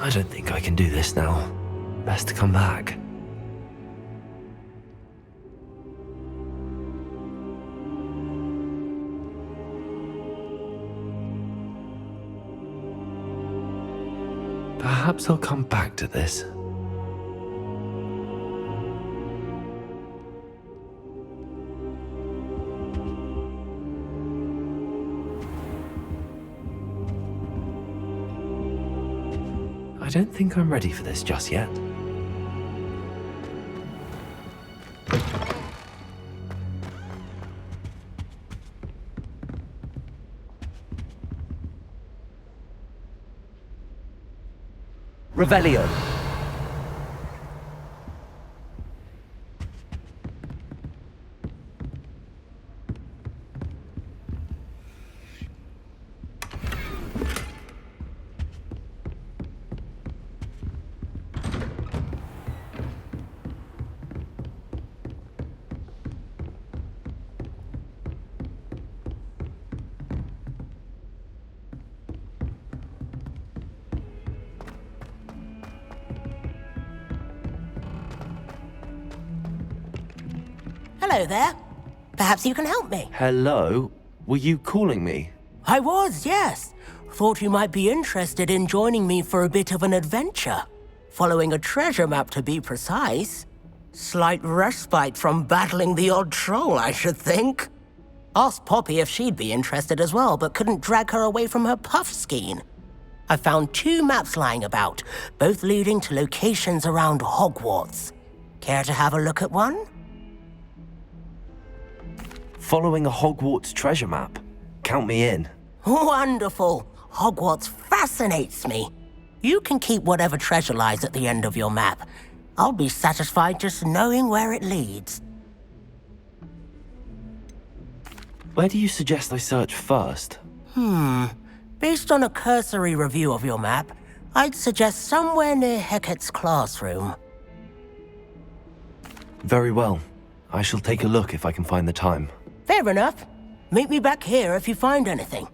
I don't think I can do this now. Best to come back. Perhaps I'll come back to this. I don't think I'm ready for this just yet. Revelio. Hello there. Perhaps you can help me. Hello? Were you calling me? I was, yes. Thought you might be interested in joining me for a bit of an adventure. Following a treasure map, to be precise. Slight respite from battling the odd troll, I should think. Asked Poppy if she'd be interested as well, but couldn't drag her away from her puff skein. I found 2 maps lying about, both leading to locations around Hogwarts. Care to have a look at one? Following a Hogwarts treasure map? Count me in. Wonderful. Hogwarts fascinates me. You can keep whatever treasure lies at the end of your map. I'll be satisfied just knowing where it leads. Where do you suggest I search first? Based on a cursory review of your map, I'd suggest somewhere near Hecat's classroom. Very well. I shall take a look if I can find the time. Fair enough. Meet me back here if you find anything.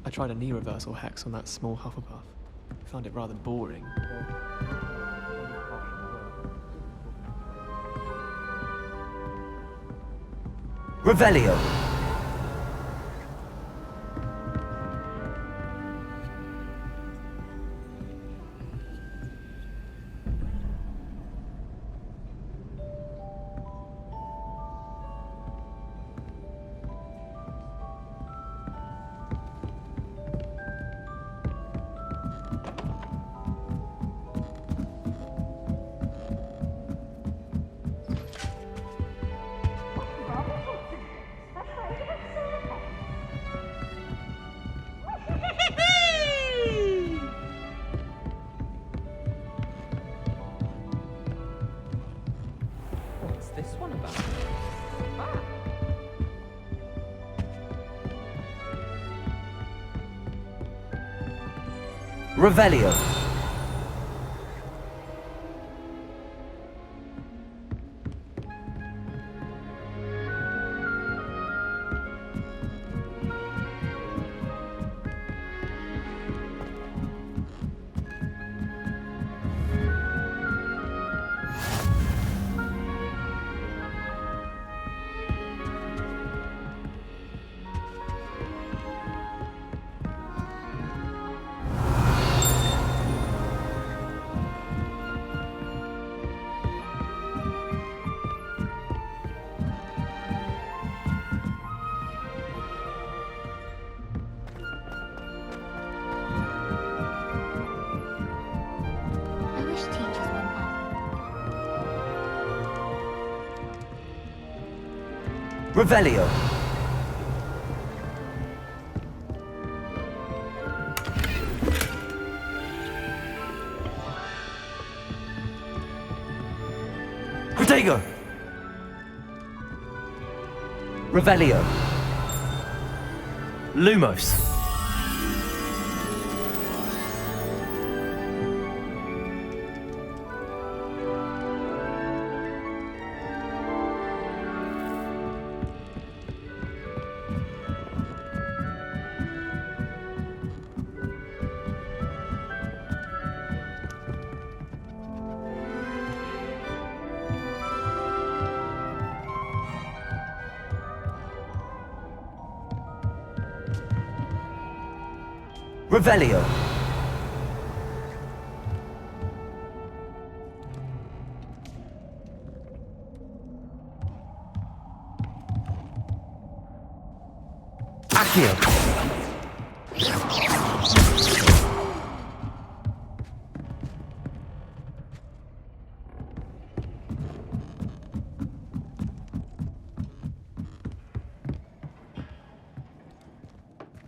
I tried a knee reversal hex on that small Hufflepuff. I found it rather boring. Revelio. What's this one about? Revelio. I wish teachers went off. Revelio. Protego! Revelio. Lumos. Revelio. Accio.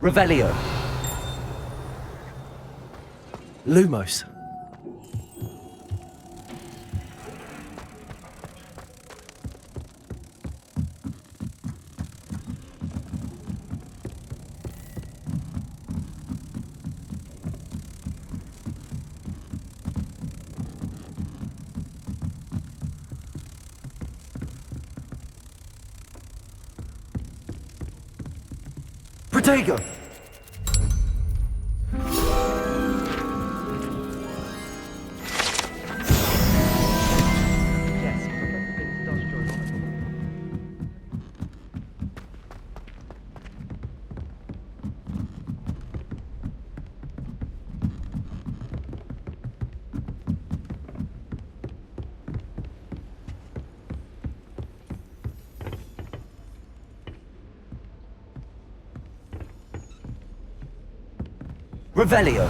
Revelio. Lumos. Protego! Yes, Professor Binns does join on. Revelio.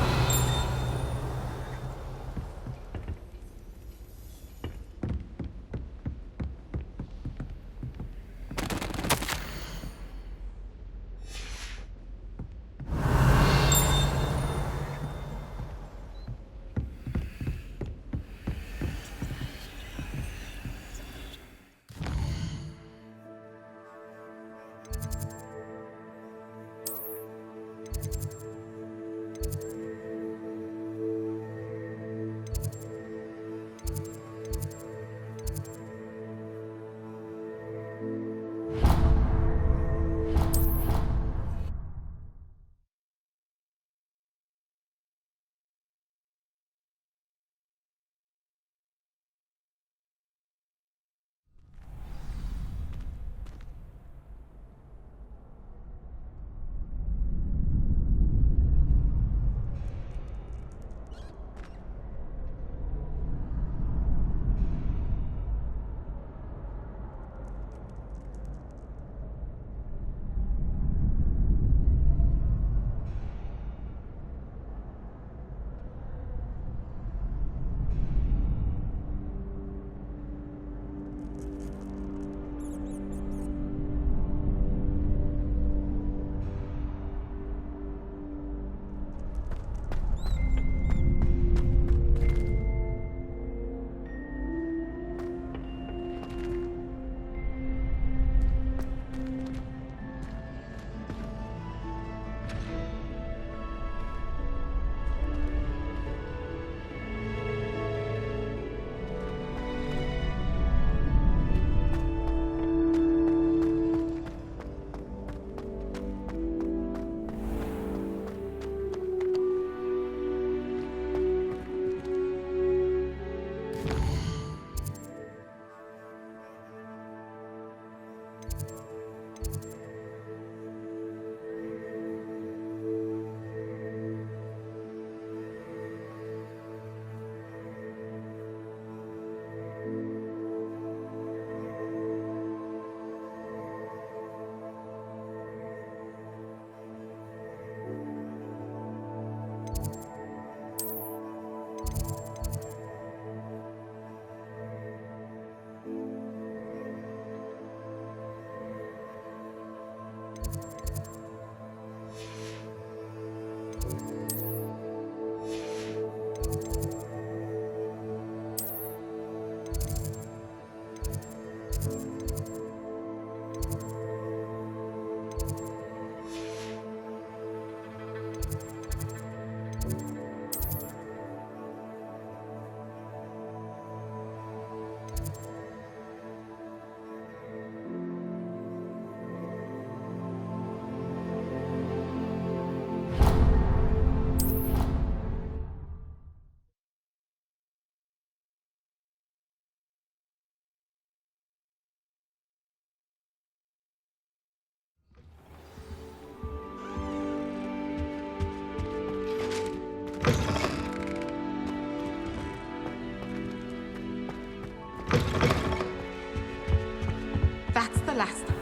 That's the last time.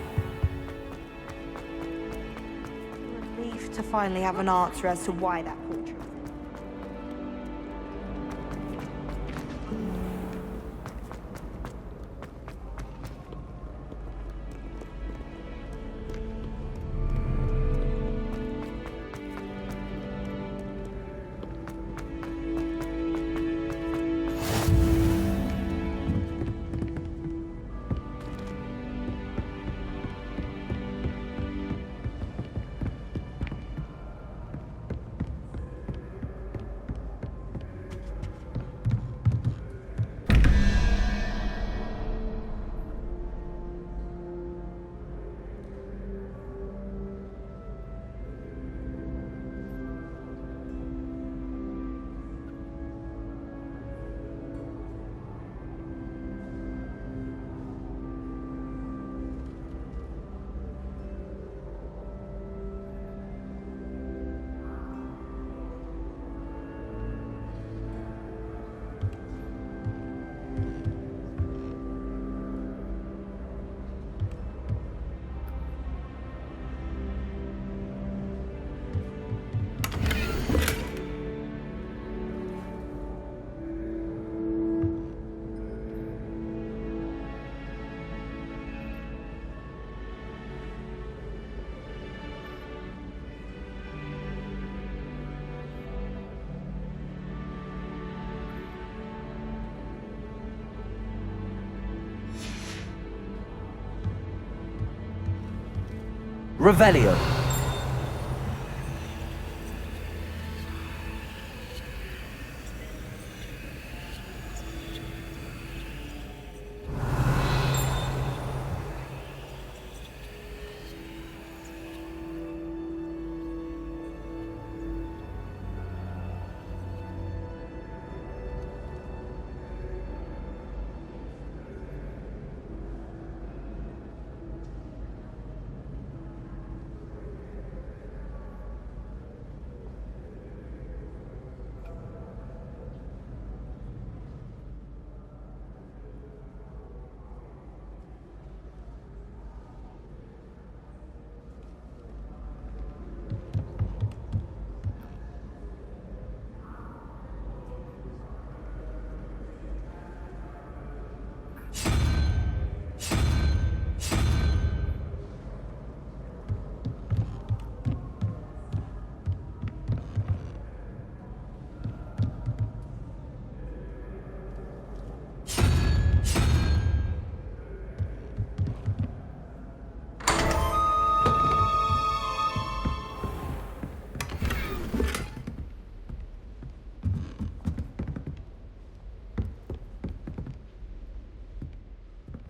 Relief to finally have an answer as to why that portrait. Revelio.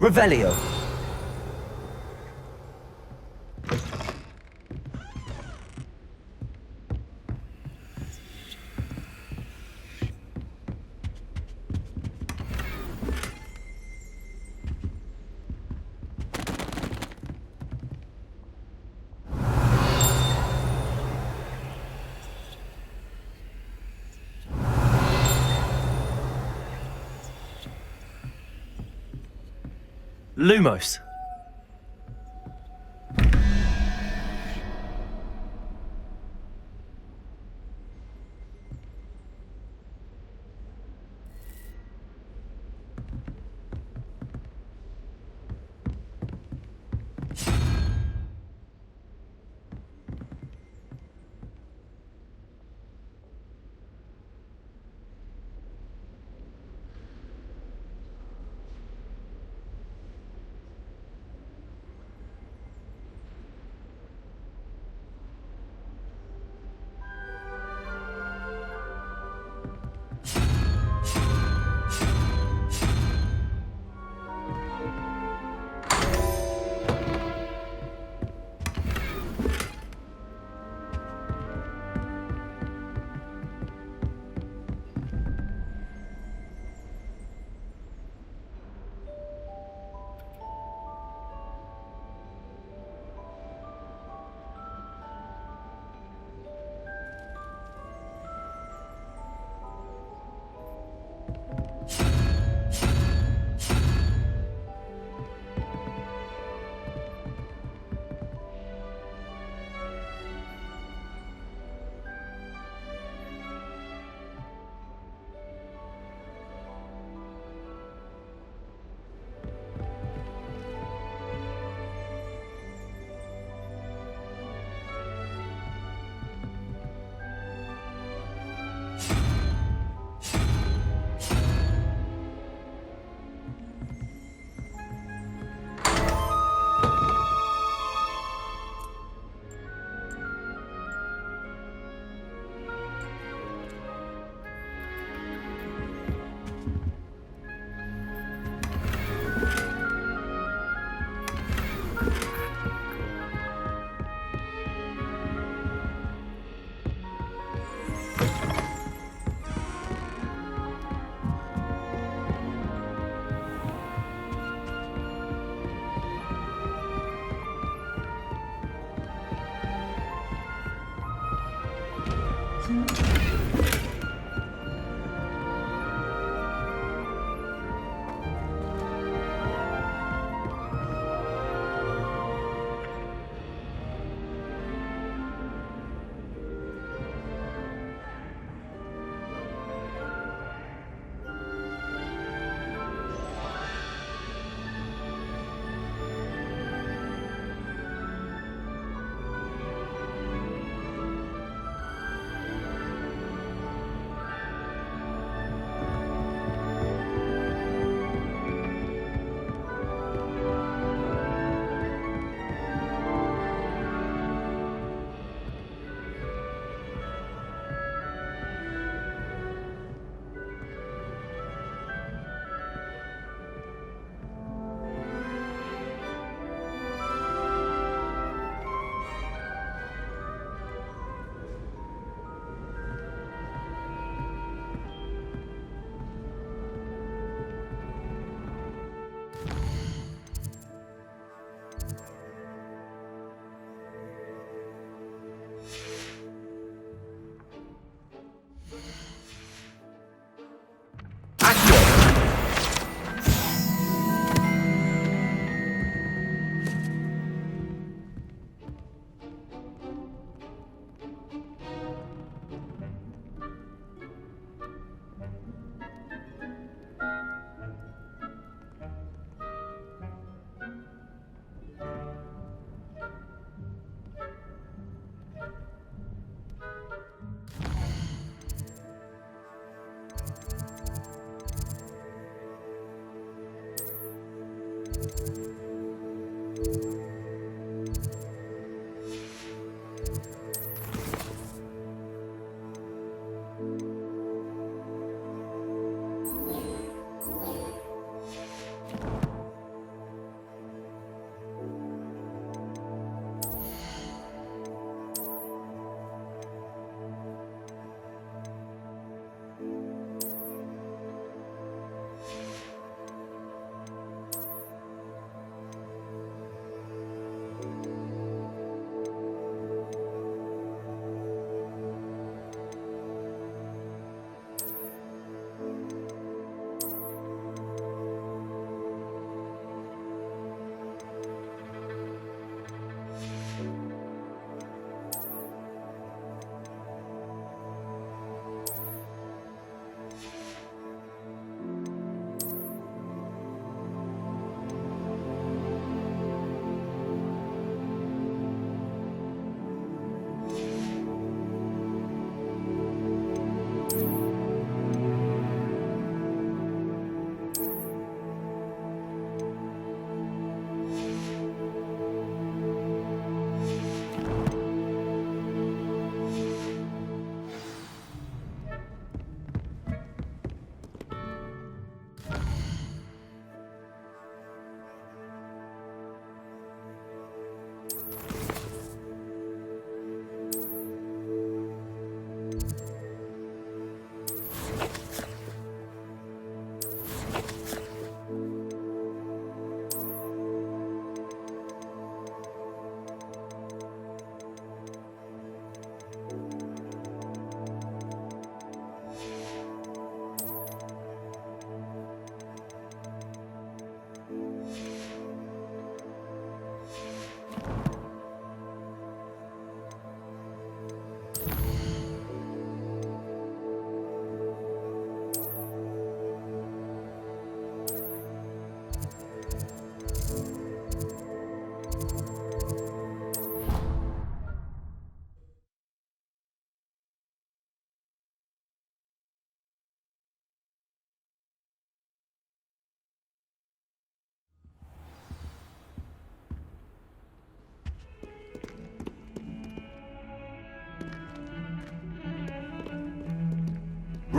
Revelio. Lumos.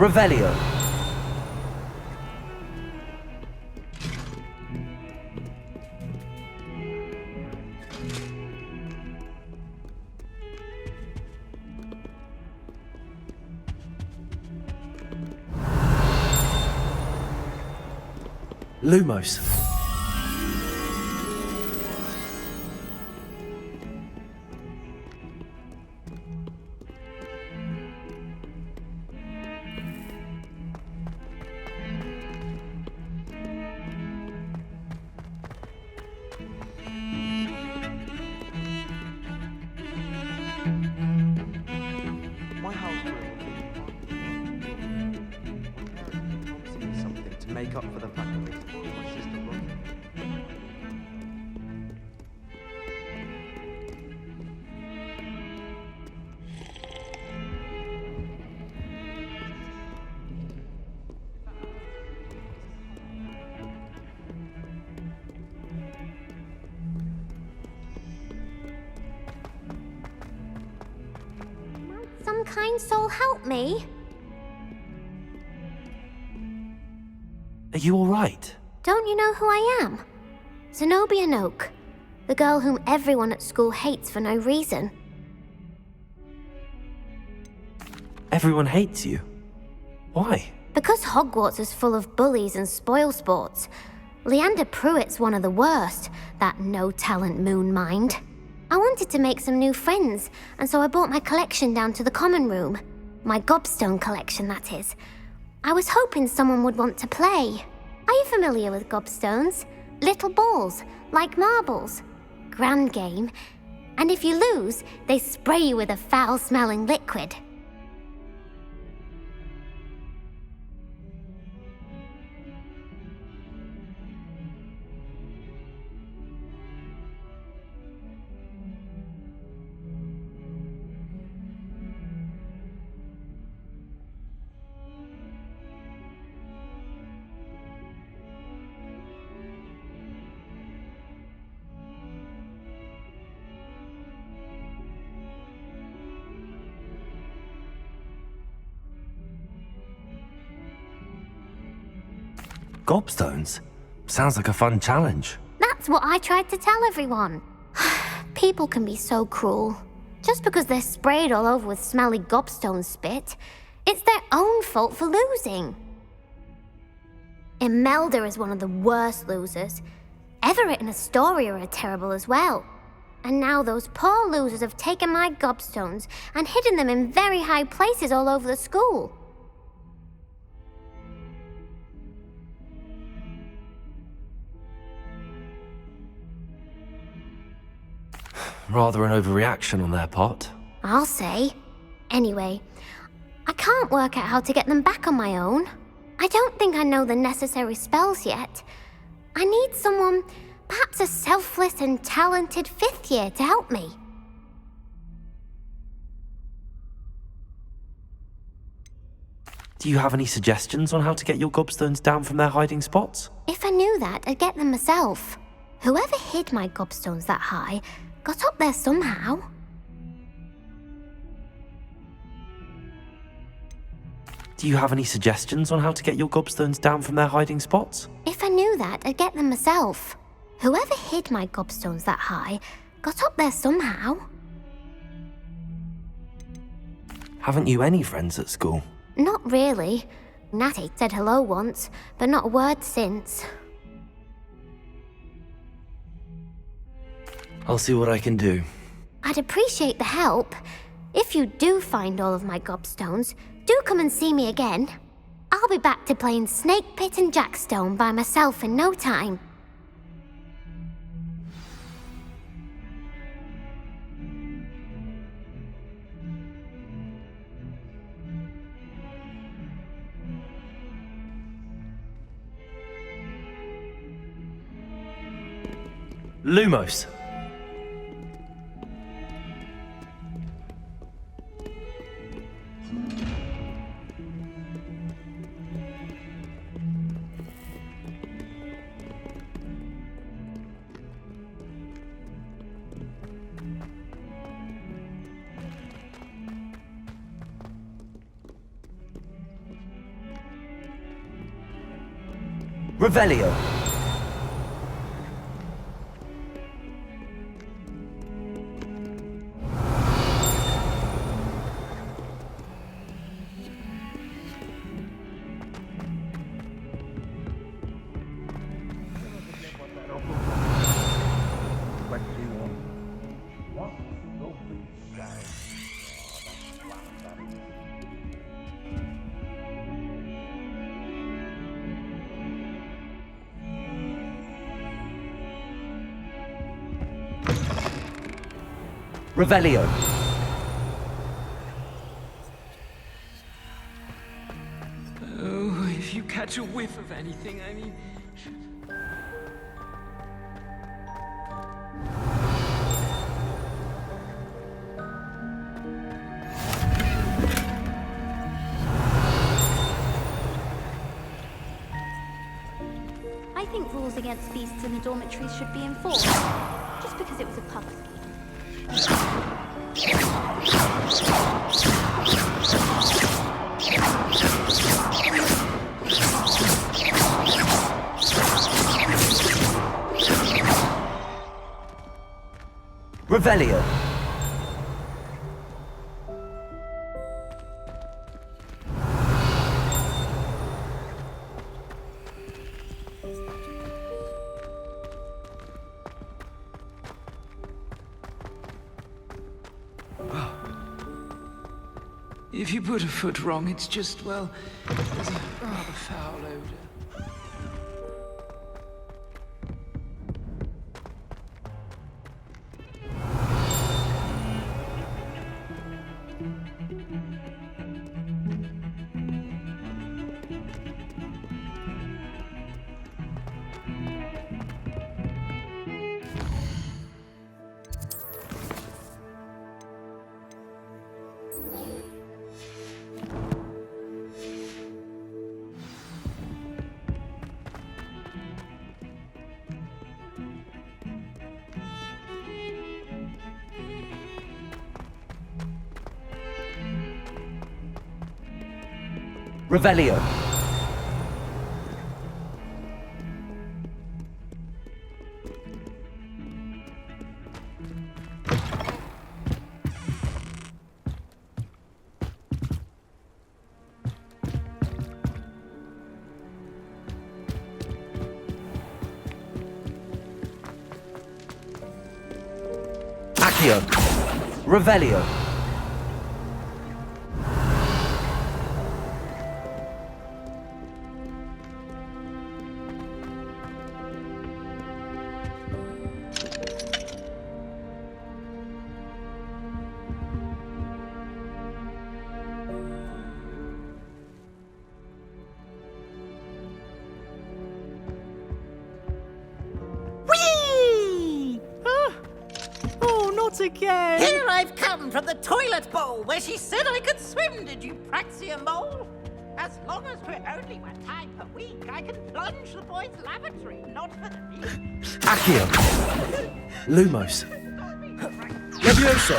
Revelio. Lumos. My house will promising me something to make up for the fact that they spoiled my sister Rocky. Some kind soul help me? Are you alright? Don't you know who I am? Zenobia Noak, the girl whom everyone at school hates for no reason. Everyone hates you. Why? Because Hogwarts is full of bullies and spoilsports. Leander Pruitt's one of the worst, that no-talent moon mind. I wanted to make some new friends, and so I brought my collection down to the common room. My gobstone collection, that is. I was hoping someone would want to play. Are you familiar with gobstones? Little balls, like marbles. Grand game. And if you lose, they spray you with a foul-smelling liquid. Gobstones? Sounds like a fun challenge. That's what I tried to tell everyone. People can be so cruel. Just because they're sprayed all over with smelly gobstone spit, it's their own fault for losing. Imelda is one of the worst losers. Everett and Astoria are terrible as well. And now those poor losers have taken my gobstones and hidden them in very high places all over the school. Rather an overreaction on their part. I'll say. Anyway, I can't work out how to get them back on my own. I don't think I know the necessary spells yet. I need someone, perhaps a selfless and talented fifth year to help me. Do you have any suggestions on how to get your gobstones down from their hiding spots? If I knew that, I'd get them myself. Whoever hid my gobstones that high got up there somehow. Do you have any suggestions on how to get your gobstones down from their hiding spots? If I knew that, I'd get them myself. Whoever hid my gobstones that high got up there somehow. Haven't you any friends at school? Not really. Natty said hello once, but not a word since. I'll see what I can do. I'd appreciate the help. If you do find all of my gobstones, do come and see me again. I'll be back to playing Snake Pit and Jackstone by myself in no time. Lumos. Revelio. Revelio. Oh, if you catch a whiff of anything, I mean... I think rules against beasts in the dormitories should be enforced, just because it was a pub scheme. Revelio. If you put a foot wrong, it's just, well, there's a rather foul odor. Revelio. Accio. Revelio. Whee! Oh, not again! Here I've come from the toilet bowl where she said I could swim, did you praxia mole? As long as we're only 1 time per week, I can plunge the boys' lavatory, not for the meat. Accio. Lumos. Levioso.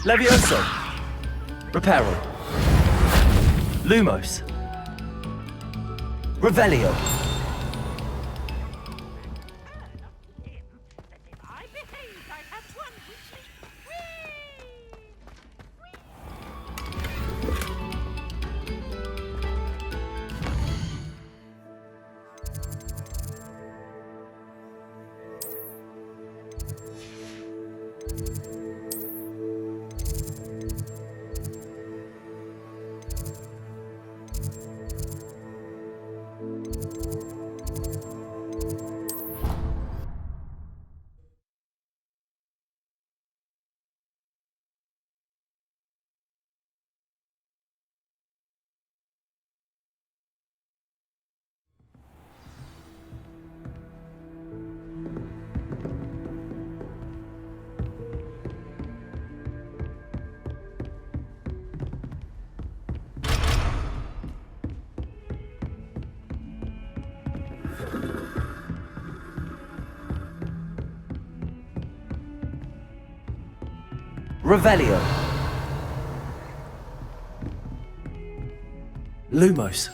Levioso. Reparo. Lumos. Revelio. Revelio. Lumos.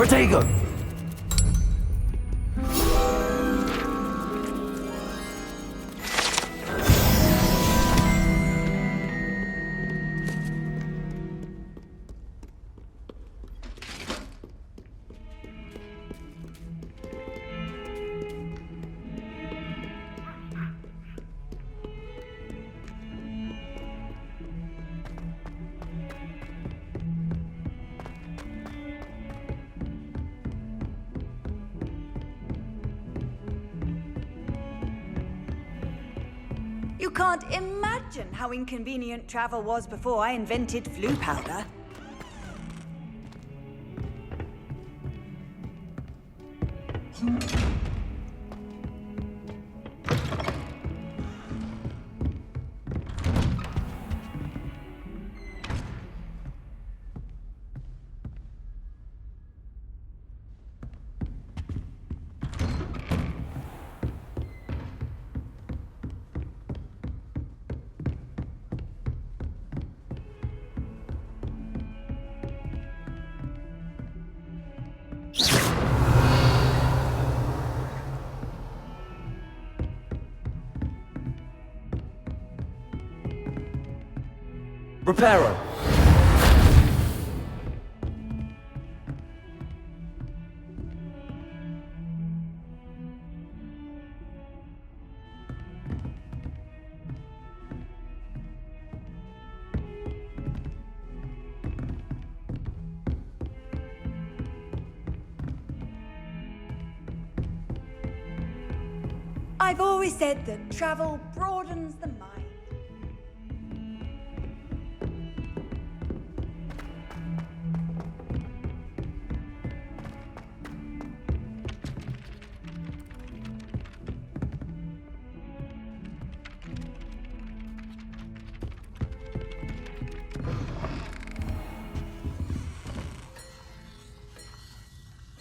Protego! You can't imagine how inconvenient travel was before I invented flu powder. Reparo! I've always said that travel broadens the mind.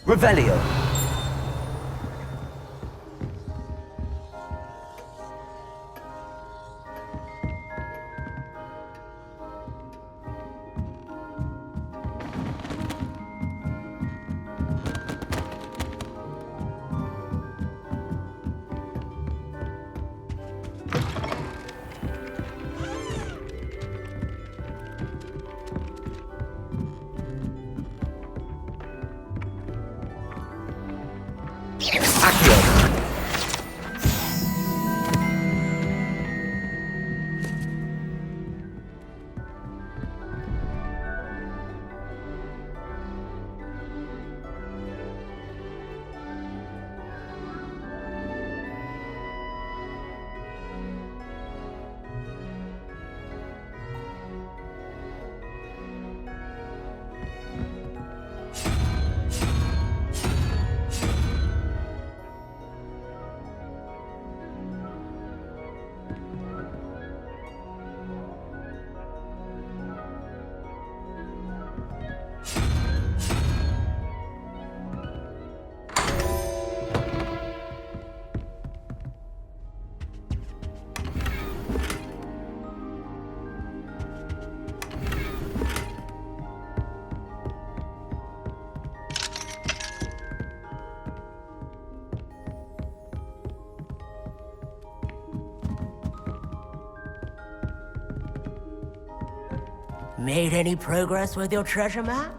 Revelio! Accio! Made any progress with your treasure map?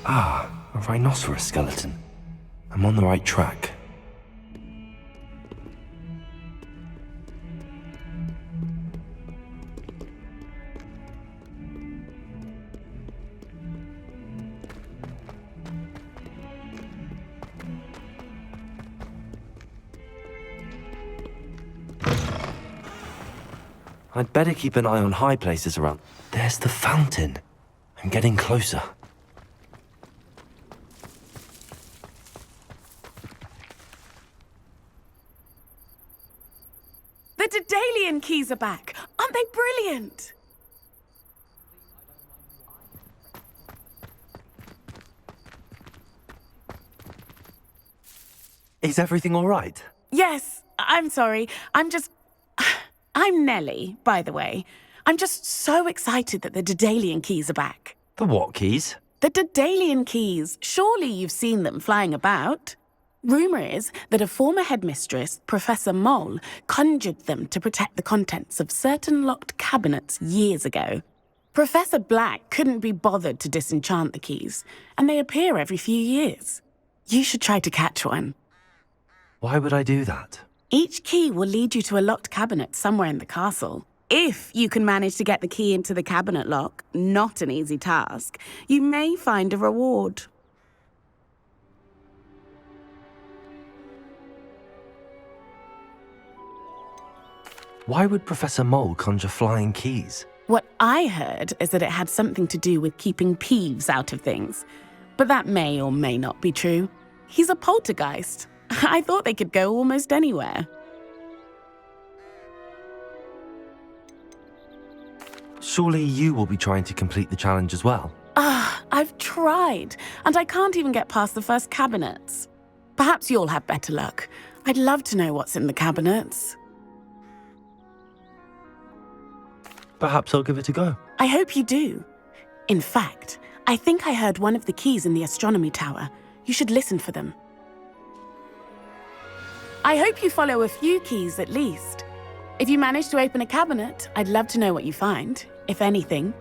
Ah, a rhinoceros skeleton. I'm on the right track. I'd better keep an eye on high places around. There's the fountain. I'm getting closer. The Daedalian keys are back. Aren't they brilliant? Is everything all right? Yes, I'm sorry. I'm Nellie, by the way. I'm just so excited that the Daedalian keys are back. The what keys? The Daedalian keys. Surely you've seen them flying about. Rumour is that a former headmistress, Professor Mole, conjured them to protect the contents of certain locked cabinets years ago. Professor Black couldn't be bothered to disenchant the keys, and they appear every few years. You should try to catch one. Why would I do that? Each key will lead you to a locked cabinet somewhere in the castle. If you can manage to get the key into the cabinet lock, not an easy task, you may find a reward. Why would Professor Mole conjure flying keys? What I heard is that it had something to do with keeping Peeves out of things. But that may or may not be true. He's a poltergeist. I thought they could go almost anywhere. Surely you will be trying to complete the challenge as well. I've tried, and I can't even get past the first cabinets. Perhaps you'll have better luck. I'd love to know what's in the cabinets. Perhaps I'll give it a go. I hope you do. In fact, I think I heard one of the keys in the astronomy tower. You should listen for them. I hope you follow a few keys at least. If you manage to open a cabinet, I'd love to know what you find, if anything.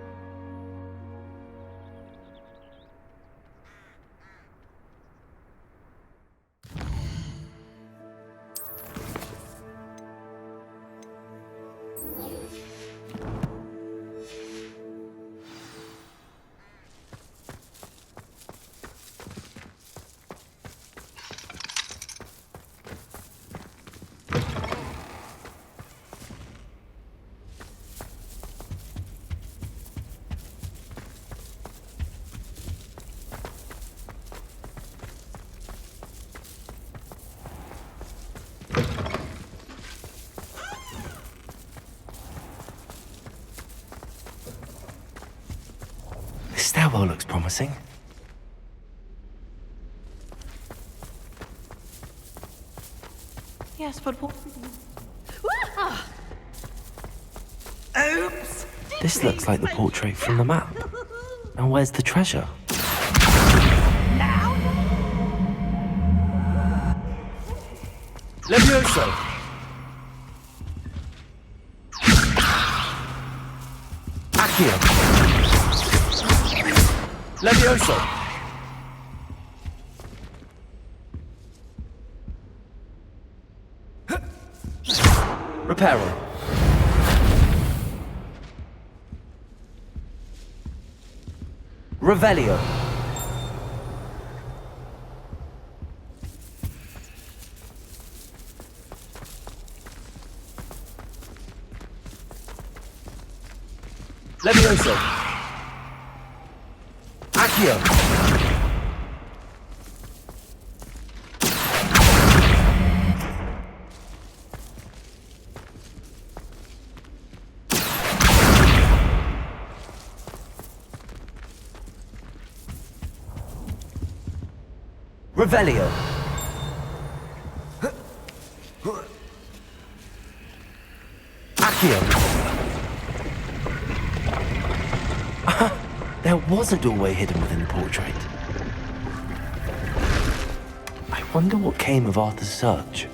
This stairwell looks promising. Yes, but what? Oops! This looks like the portrait from the map. And where's the treasure? Levioso! Accio! Levioso! Reparo! Revelio! Levioso! Accio! Revelio! Accio! There was a doorway hidden within the portrait. I wonder what came of Arthur's search.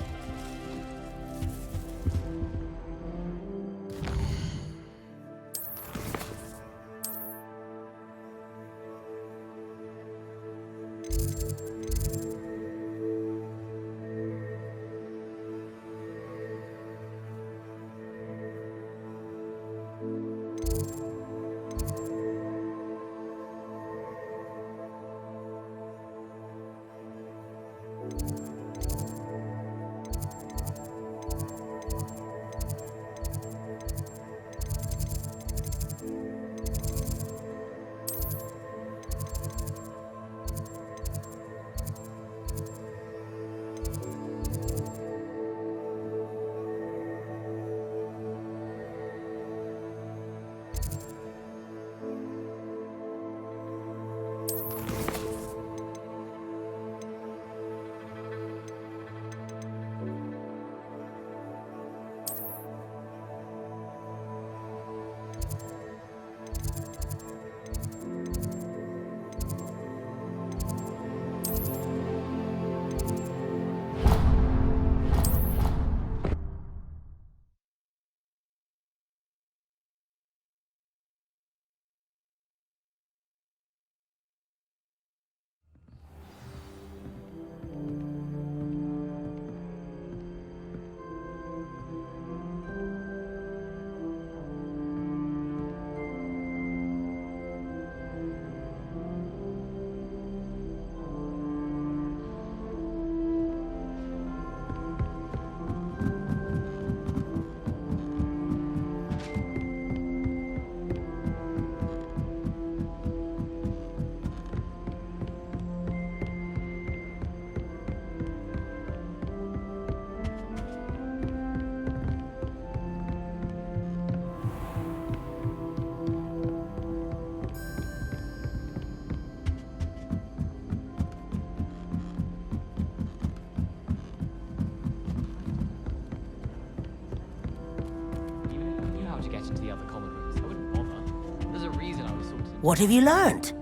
What have you learned?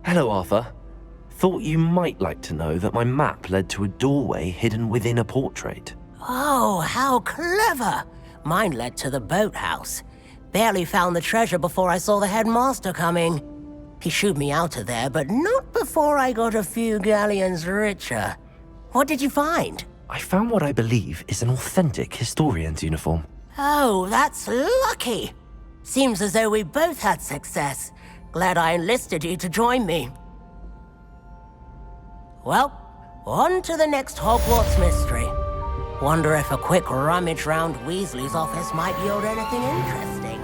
Hello, Arthur. Thought you might like to know that my map led to a doorway hidden within a portrait. Oh, how clever! Mine led to the boathouse. Barely found the treasure before I saw the headmaster coming. He shooed me out of there, but not before I got a few galleons richer. What did you find? I found what I believe is an authentic historian's uniform. Oh, that's lucky. Seems as though we both had success. Glad I enlisted you to join me. Well, on to the next Hogwarts mystery. Wonder if a quick rummage round Weasley's office might yield anything interesting.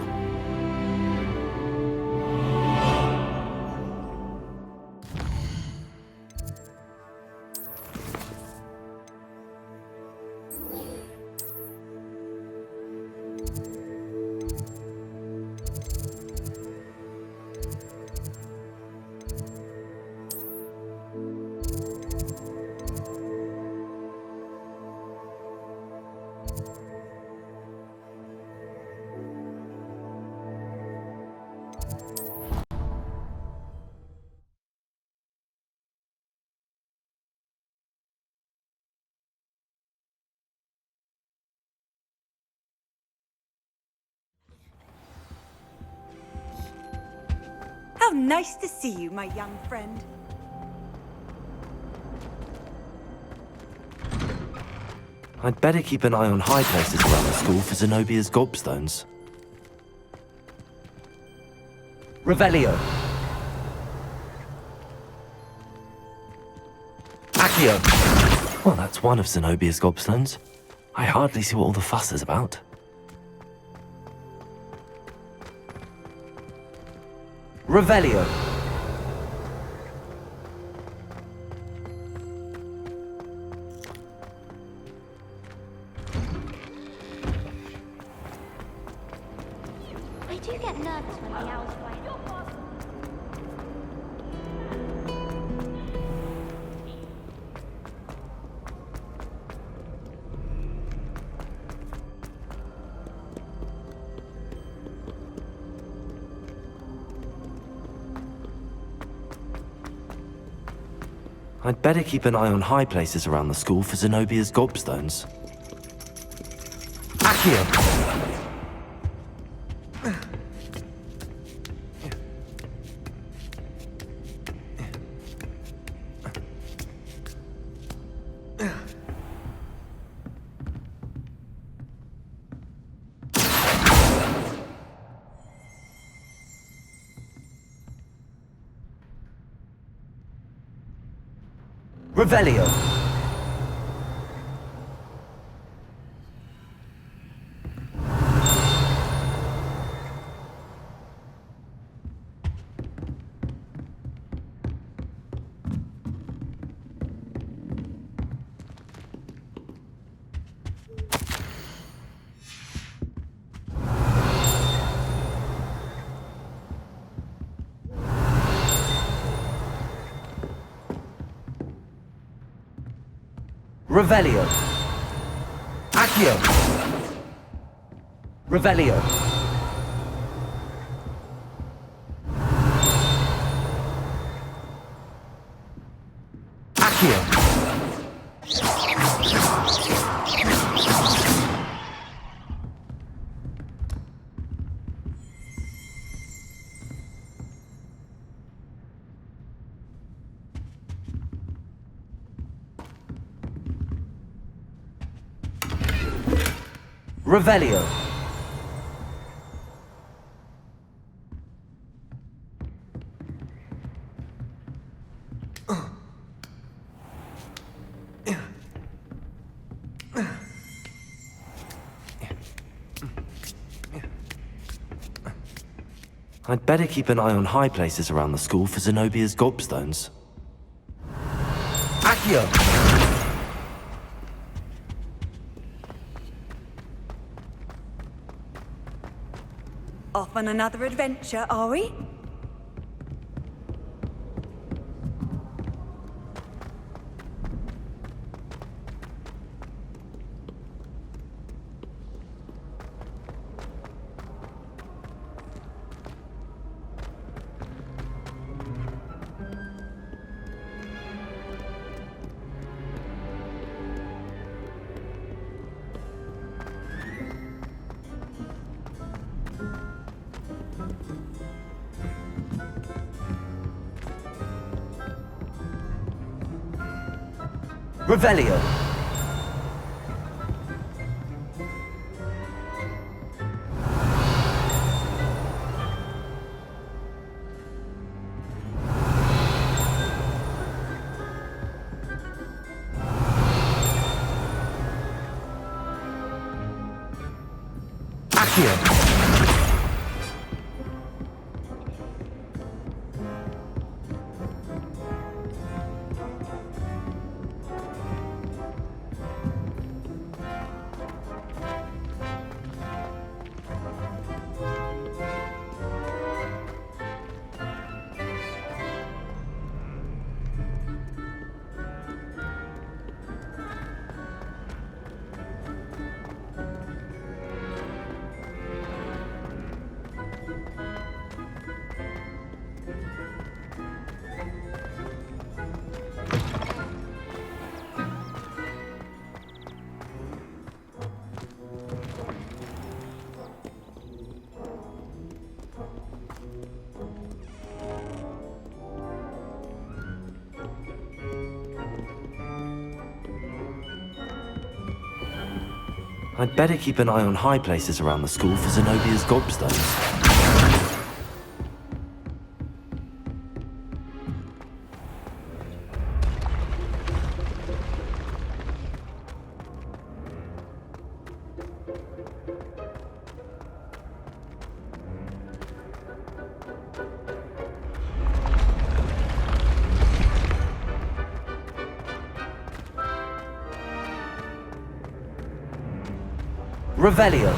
How nice to see you, my young friend. I'd better keep an eye on high places around the school for Zenobia's gobstones. Revelio. Accio. Well, that's one of Zenobia's gobstones. I hardly see what all the fuss is about. Revelio. I do get nervous when the owls fly. I'd better keep an eye on high places around the school for Zenobia's gobstones. Accio. Revelio. Revelio. Accio. Revelio. Accio. Revelio. I'd better keep an eye on high places around the school for Zenobia's gobstones. Accio. Off on another adventure, are we? Revelio. Accio. I'd better keep an eye on high places around the school for Zenobia's gobstones. Revelio.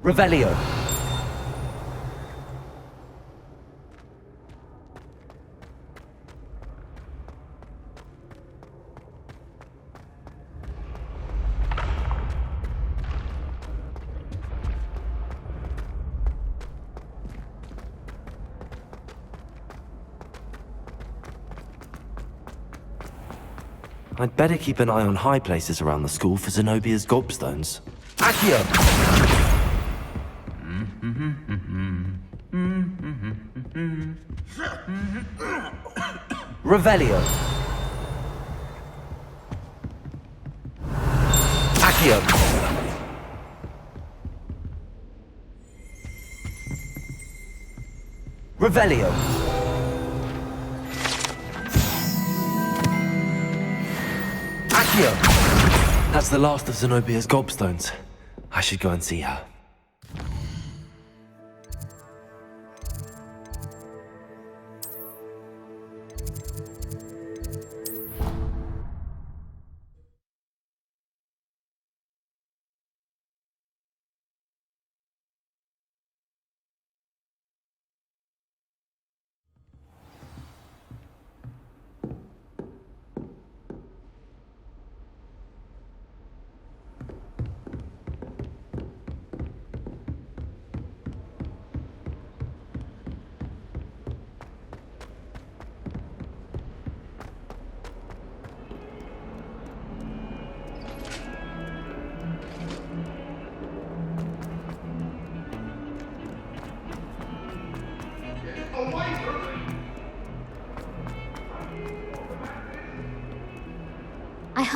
Revelio. I'd better keep an eye on high places around the school for Zenobia's gobstones. Accio. Revelio. Accio. Revelio. Accio. That's the last of Zenobia's gobstones. I should go and see her.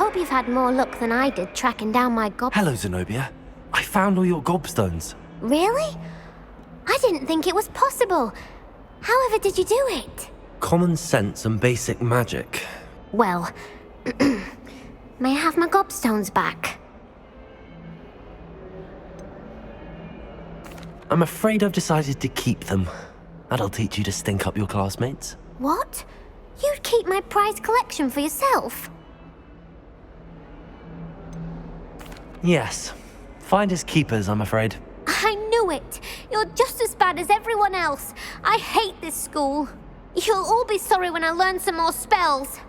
hope you've had more luck than I did tracking down my gob... Hello, Zenobia. I found all your gobstones. Really? I didn't think it was possible. However did you do it? Common sense and basic magic. Well, may I have my gobstones back? I'm afraid I've decided to keep them. That'll teach you to stink up your classmates. What? You'd keep my prized collection for yourself? Yes. Finders keepers, I'm afraid. I knew it! You're just as bad as everyone else. I hate this school. You'll all be sorry when I learn some more spells.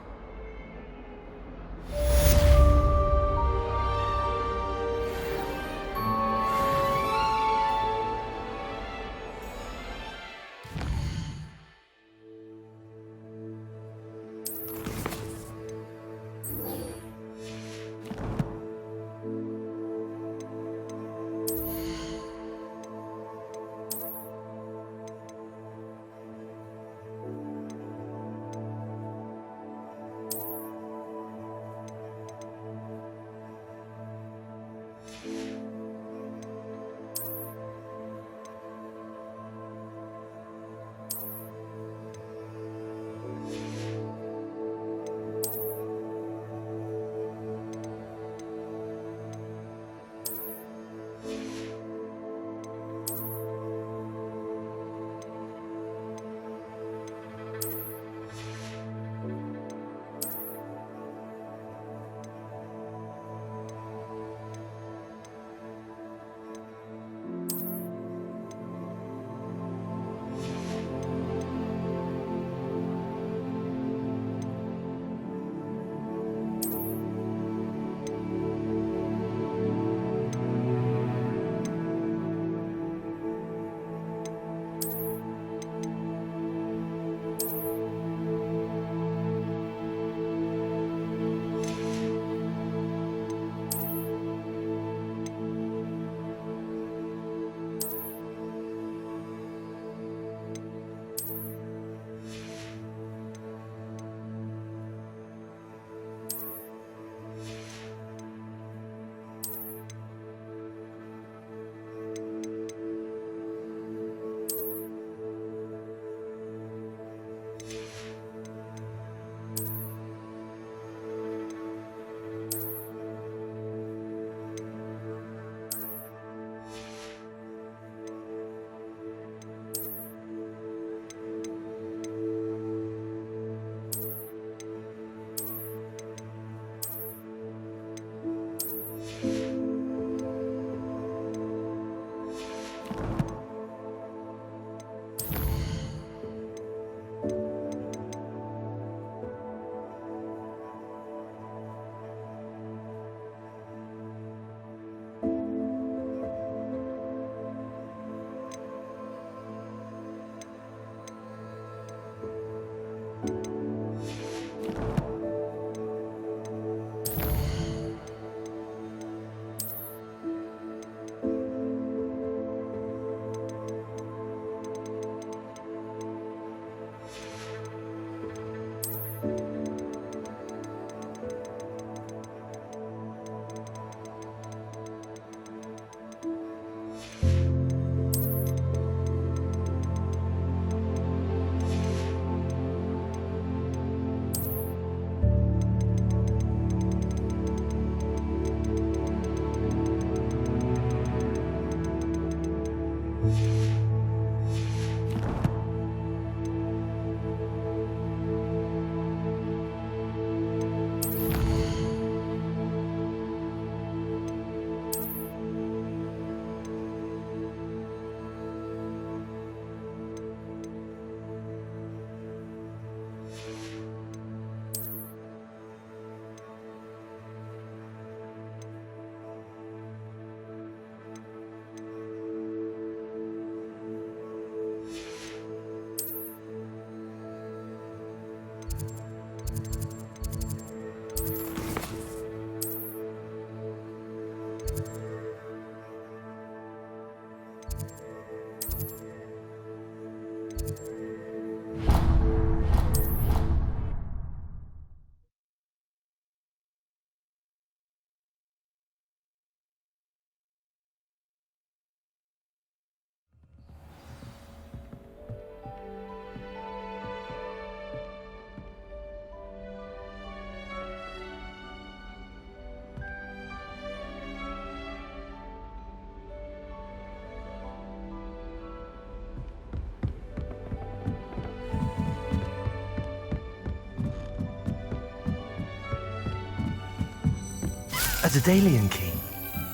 A Daedalian key.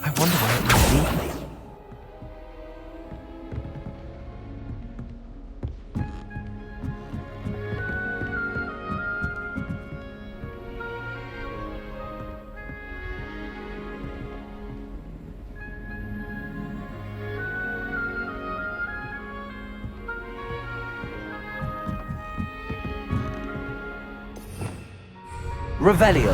I wonder where it might lead me. Revelio.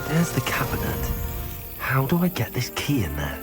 There's the cabinet. How do I get this key in there?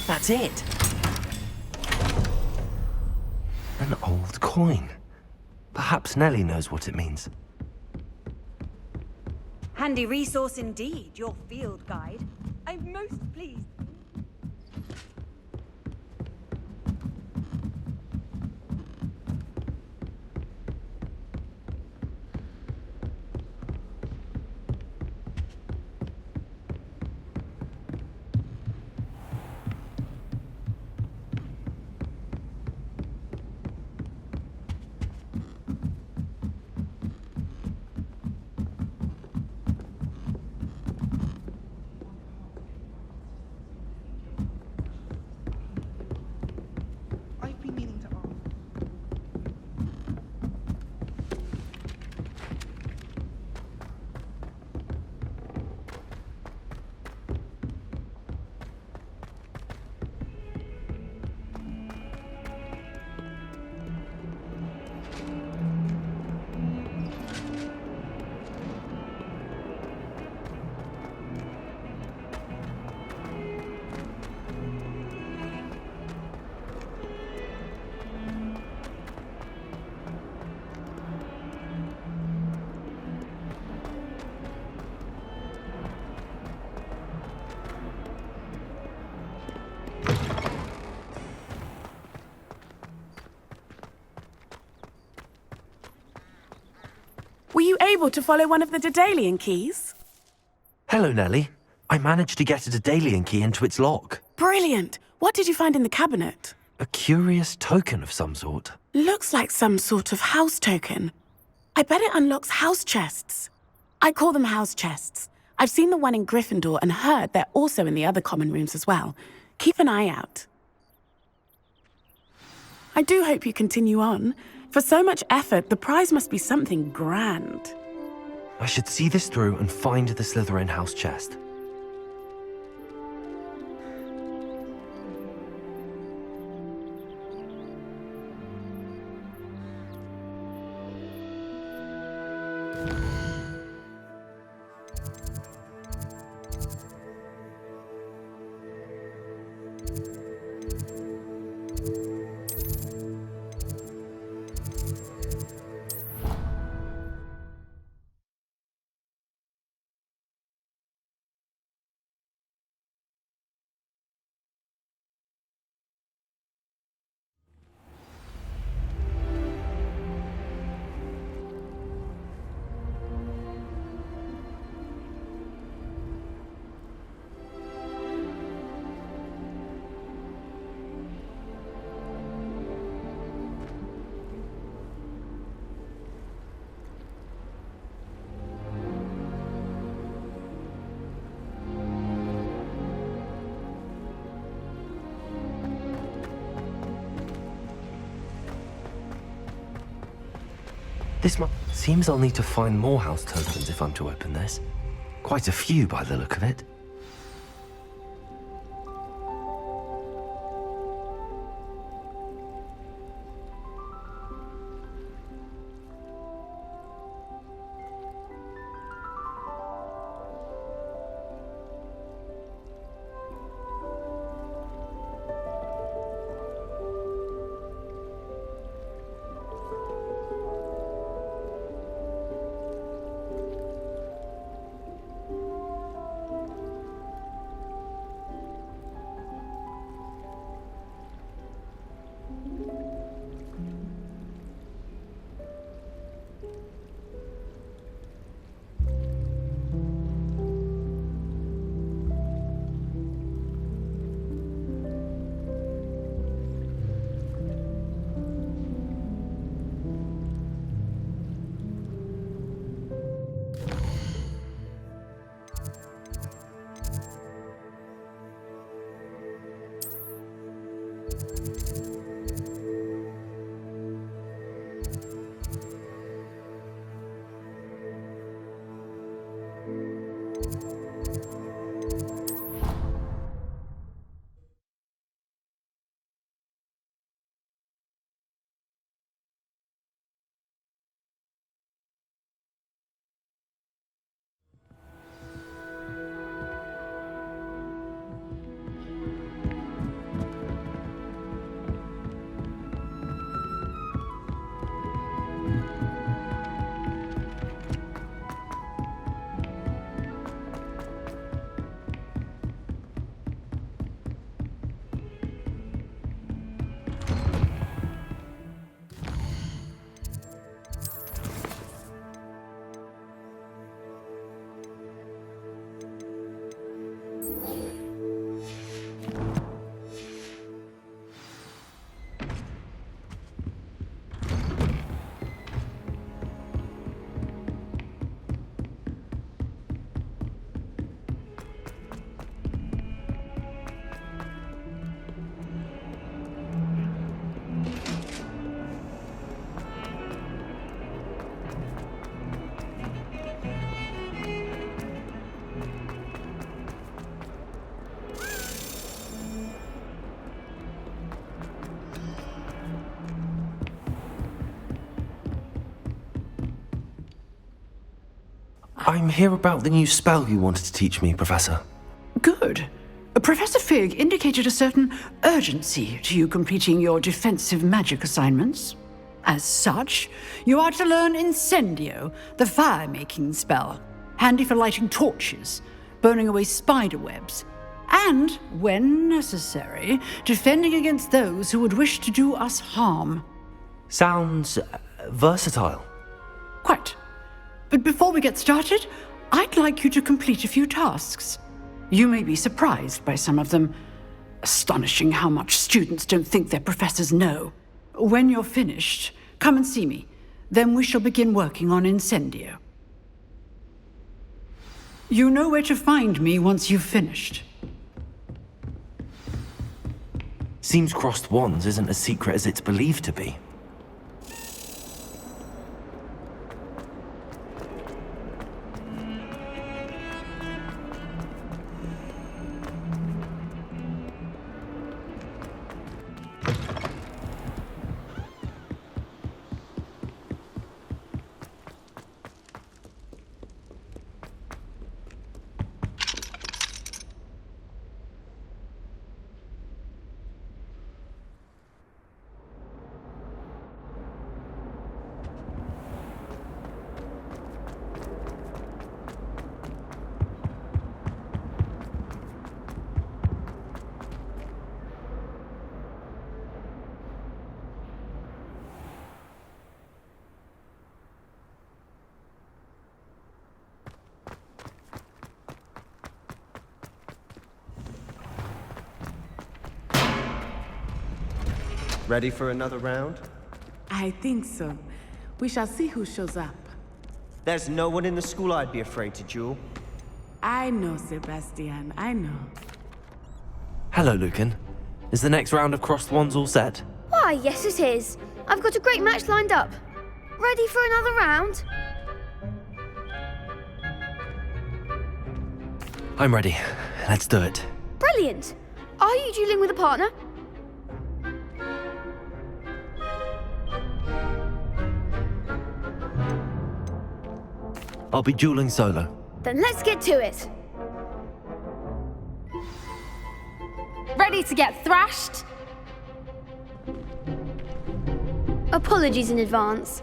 That's it. An old coin. Perhaps Nellie knows what it means. Handy resource indeed, your field guide. I'm most pleased. I've been meaning to ask. Were you able to follow one of the Daedalian keys? Hello, Nellie. I managed to get a Daedalian key into its lock. Brilliant! What did you find in the cabinet? A curious token of some sort. Looks like some sort of house token. I bet it unlocks house chests. I call them house chests. I've seen the one in Gryffindor and heard they're also in the other common rooms as well. Keep an eye out. I do hope you continue on. For so much effort, the prize must be something grand. I should see this through and find the Slytherin house chest. Seems I'll need to find more house tokens if I'm to open this. Quite a few by the look of it. I'm here about the new spell you wanted to teach me, Professor. Good. Professor Fig indicated a certain urgency to you completing your defensive magic assignments. As such, you are to learn Incendio, the fire-making spell, handy for lighting torches, burning away spider webs, and, when necessary, defending against those who would wish to do us harm. Sounds versatile. Quite. But before we get started, I'd like you to complete a few tasks. You may be surprised by some of them. Astonishing how much students don't think their professors know. When you're finished, come and see me. Then we shall begin working on Incendio. You know where to find me once you've finished. Seems crossed wands isn't as secret as it's believed to be. Ready for another round? I think so. We shall see who shows up. There's no one in the school I'd be afraid to duel. I know, Sebastian, I know. Hello, Lucan. Is the next round of crossed wands all set? Why, yes it is. I've got a great match lined up. Ready for another round? I'm ready. Let's do it. Brilliant. Are you dueling with a partner? I'll be dueling solo. Then let's get to it. Ready to get thrashed? Apologies in advance.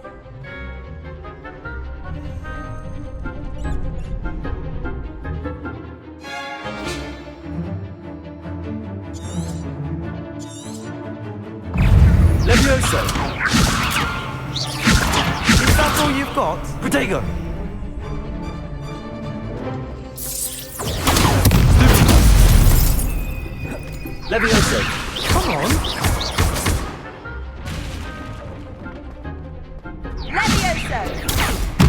Levioso! Is that all you've got? Protego! Levioso! Come on! Levioso!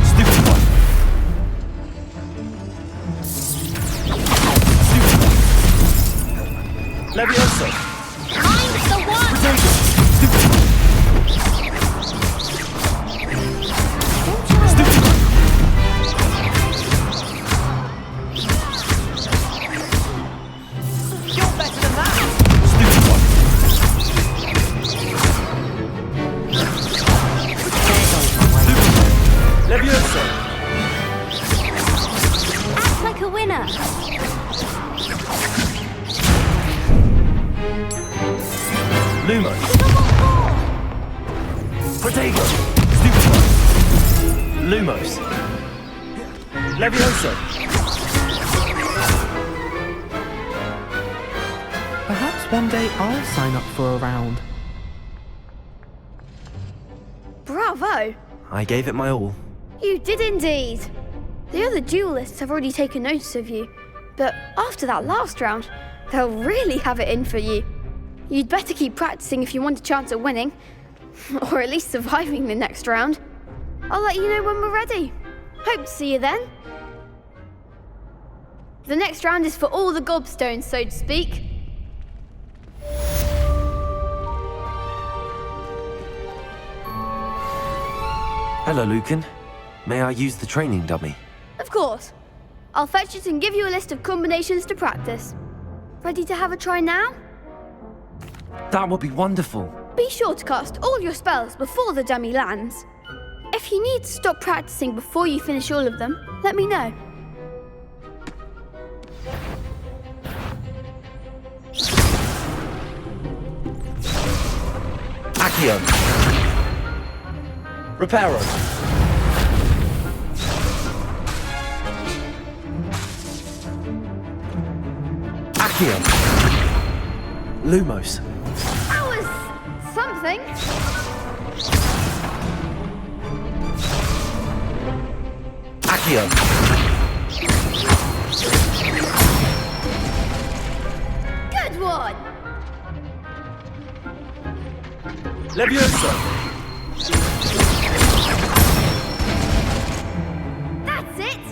Stupid one! Stupid one! Levioso! I'm the one! Protego! Stupid one! Stupid one! You're better than that! Stupid one! Levioso! Act like a winner. Lumo! Protego! Stupid one! Lumos! Levioso! Perhaps one day I'll sign up for a round. Bravo! I gave it my all. You did indeed. The other duelists have already taken notice of you, but after that last round, they'll really have it in for you. You'd better keep practicing if you want a chance at winning, or at least surviving the next round. I'll let you know when we're ready. Hope to see you then. The next round is for all the gobstones, so to speak. Hello, Lucan. May I use the training dummy? Of course. I'll fetch it and give you a list of combinations to practice. Ready to have a try now? That would be wonderful. Be sure to cast all your spells before the dummy lands. If you need to stop practicing before you finish all of them, let me know. Accio! Reparo! Accio! Lumos. That was something. Accio! Good one. Levioso! That's it.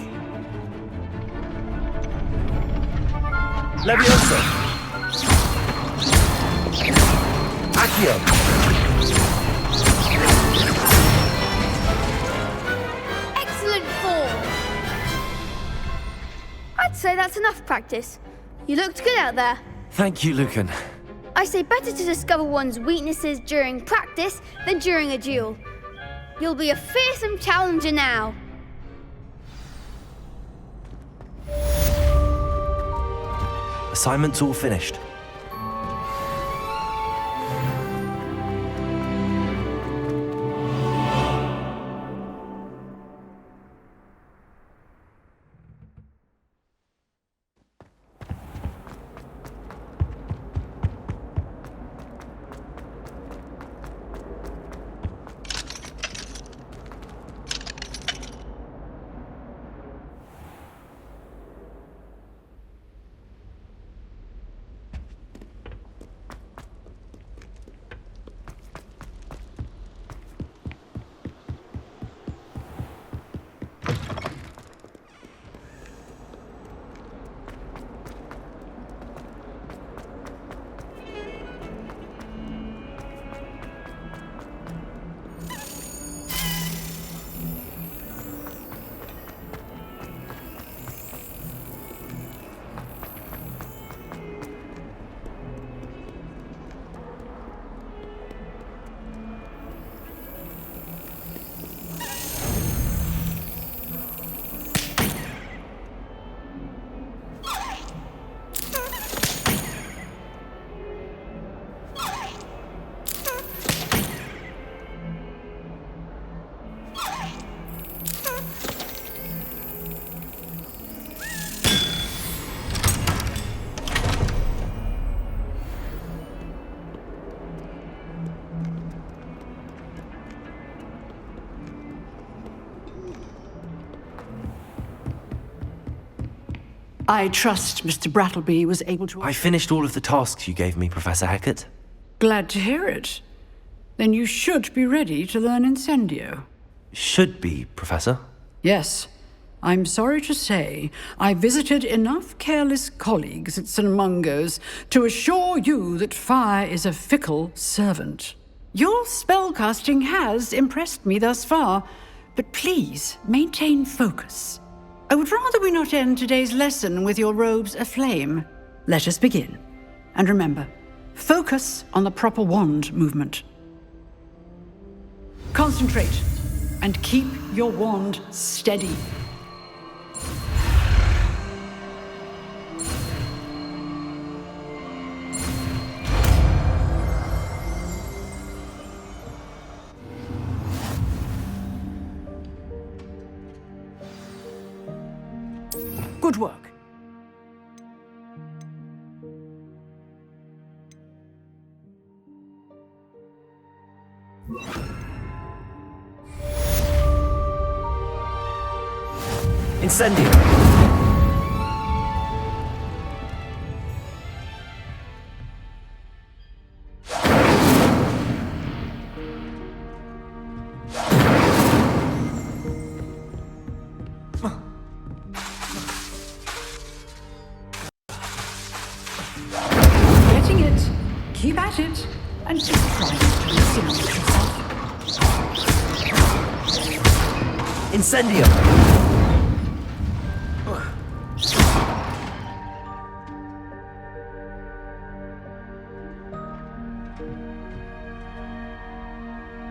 Levioso! Accio! Excellent form. I'd say that's enough practice. You looked good out there. Thank you, Lucan. I say better to discover one's weaknesses during practice than during a duel. You'll be a fearsome challenger now. Assignment's all finished. I trust Mr. Brattleby was able to... I finished all of the tasks you gave me, Professor Hackett. Glad to hear it. Then you should be ready to learn Incendio. Should be, Professor. Yes. I'm sorry to say, I visited enough careless colleagues at St. Mungo's to assure you that fire is a fickle servant. Your spellcasting has impressed me thus far, but please maintain focus. I would rather we not end today's lesson with your robes aflame. Let us begin. And remember, focus on the proper wand movement. Concentrate, and keep your wand steady. Good work. Incendio! Getting it. Keep at it. And just try not to incinerate yourself. Incendio!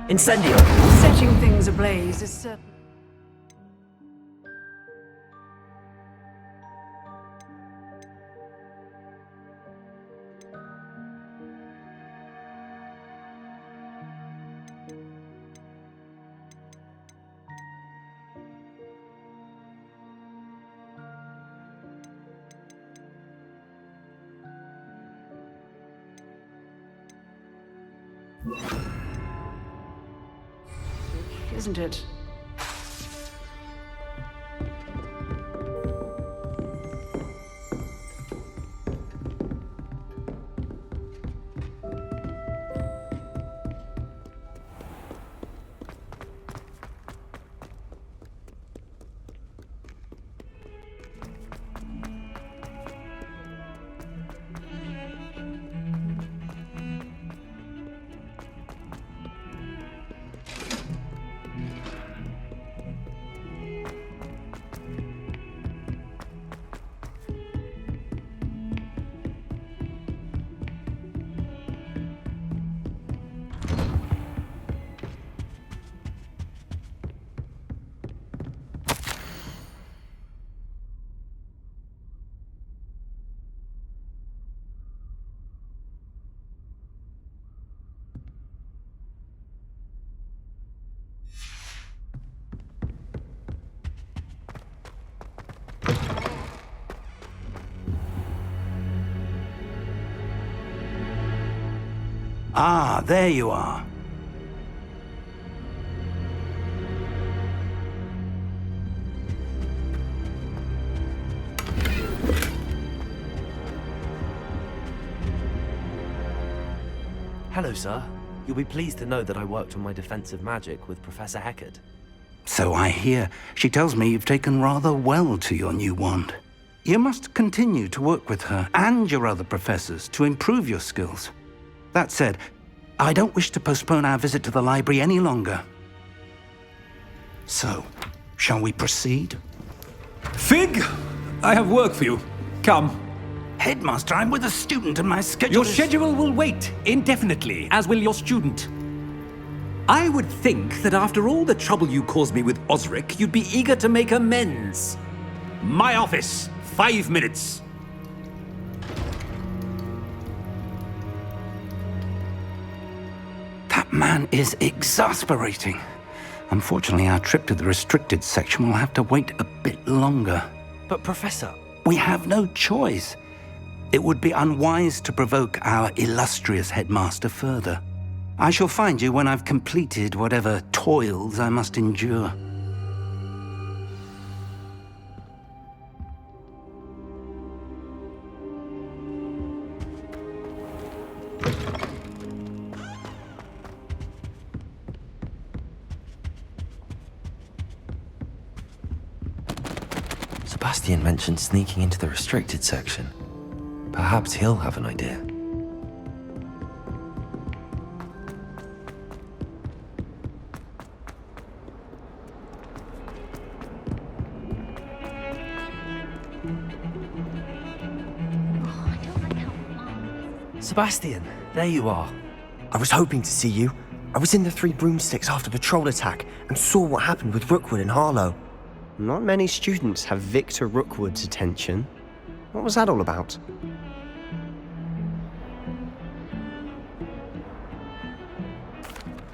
Incendio! Setting things ablaze is certain. Isn't it? Ah, there you are. Hello, sir. You'll be pleased to know that I worked on my defensive magic with Professor Hackett. So I hear. She tells me you've taken rather well to your new wand. You must continue to work with her and your other professors to improve your skills. That said, I don't wish to postpone our visit to the library any longer. So, shall we proceed? Fig! I have work for you. Come. Headmaster, I'm with a student and my schedule Your schedule will wait indefinitely, as will your student. I would think that after all the trouble you caused me with Osric, you'd be eager to make amends. My office, 5 minutes. That man is exasperating. Unfortunately, our trip to the restricted section will have to wait a bit longer. But, Professor... We have no choice. It would be unwise to provoke our illustrious headmaster further. I shall find you when I've completed whatever toils I must endure. Sebastian mentioned sneaking into the restricted section. Perhaps he'll have an idea. Sebastian, There you are. I was hoping to see you. I was in the Three Broomsticks after the troll attack and saw what happened with Rookwood and Harlow. Not many students have Victor Rookwood's attention. What was that all about?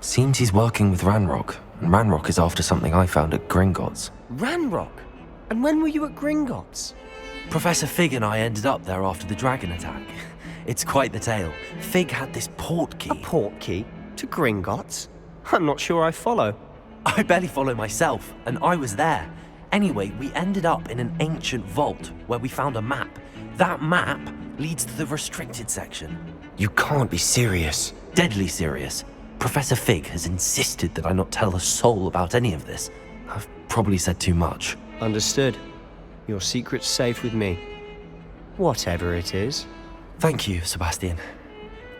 Seems he's working with Ranrock, and Ranrock is after something I found at Gringotts. Ranrock? And when were you at Gringotts? Professor Fig and I ended up there after the dragon attack. It's quite the tale. Fig had this port key. A port key? To Gringotts? I'm not sure I follow. I barely follow myself, and I was there. Anyway, we ended up in an ancient vault where we found a map. That map leads to the restricted section. You can't be serious. Deadly serious. Professor Fig has insisted that I not tell a soul about any of this. I've probably said too much. Understood. Your secret's safe with me. Whatever it is. Thank you, Sebastian.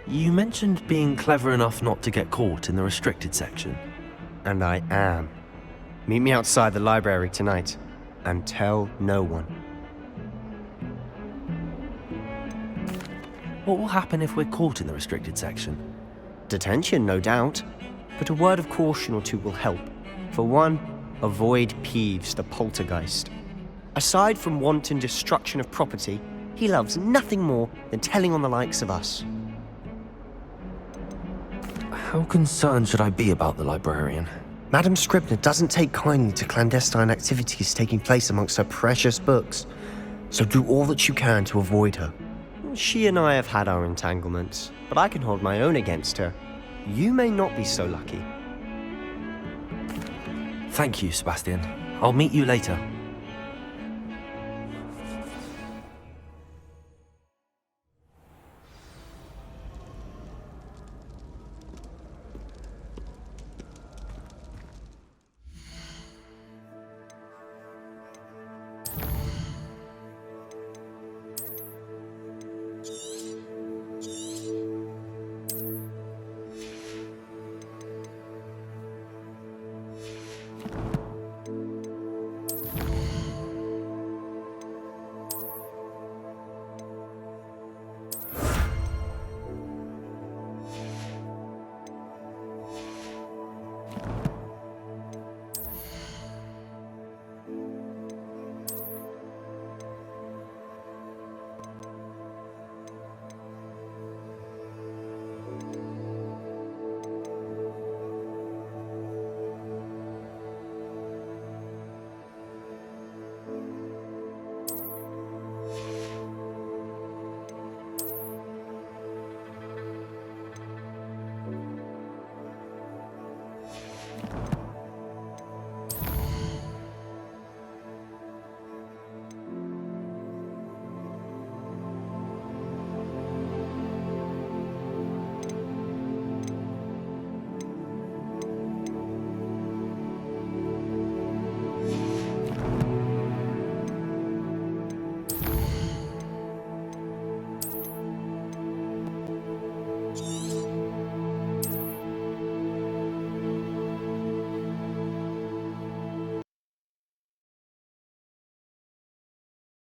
You mentioned being clever enough not to get caught in the restricted section. And I am. Meet me outside the library tonight, and tell no one. What will happen if we're caught in the restricted section? Detention, no doubt. But a word of caution or two will help. For one, avoid Peeves, the poltergeist. Aside from wanton destruction of property, he loves nothing more than telling on the likes of us. How concerned should I be about the librarian? Madame Scribner doesn't take kindly to clandestine activities taking place amongst her precious books, so do all that you can to avoid her. She and I have had our entanglements, but I can hold my own against her. You may not be so lucky. Thank you, Sebastian. I'll meet you later.